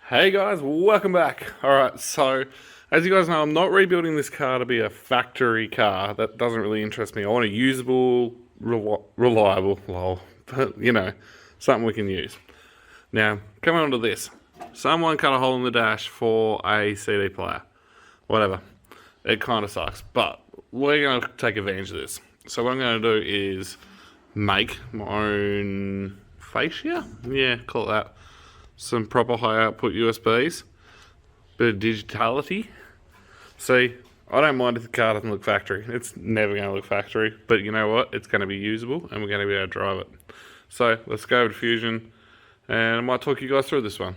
Hey guys, welcome back. Alright, so as you guys know, I'm not rebuilding this car to be a factory car. That doesn't really interest me. I want a usable, reliable, but something we can use. Now, coming on to this. Someone cut a hole in the dash for a CD player. Whatever. It kind of sucks, but we're going to take advantage of this. So what I'm going to do is make my own fascia? Yeah, call it that. Some proper high output USBs, bit of digitality. See, I don't mind if the car doesn't look factory. It's never going to look factory, but you know what? It's going to be usable and we're going to be able to drive it. So let's go over to Fusion and I might talk you guys through this one.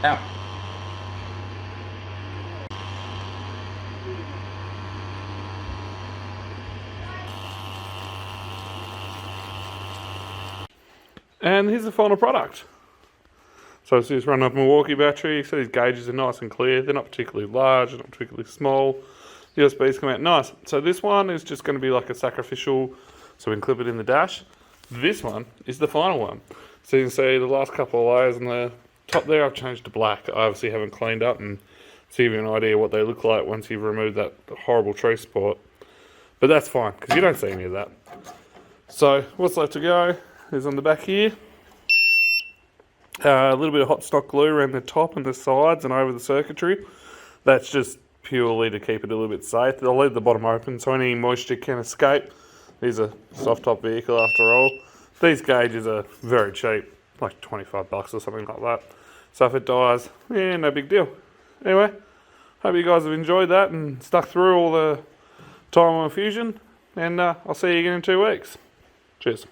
out. And here's the final product. So it's just run off Milwaukee battery. So these gauges are nice and clear. They're not particularly large, they're not particularly small. USBs come out nice. So this one is just going to be like a sacrificial, so we can clip it in the dash. This one is the final one. So you can see the last couple of layers on the top there, I've changed to black. I obviously haven't cleaned up, and to give you an idea what they look like once you've removed that horrible tree support. But that's fine, because you don't see any of that. So what's left to go is on the back here. A little bit of hot stock glue around the top and the sides and over the circuitry. That's just purely to keep it a little bit safe. They'll leave the bottom open so any moisture can escape. These are soft top vehicle after all. These gauges are very cheap, like 25 bucks or something like that. So if it dies, yeah, no big deal. Anyway, hope you guys have enjoyed that and stuck through all the time on Fusion. And I'll see you again in 2 weeks. Cheers.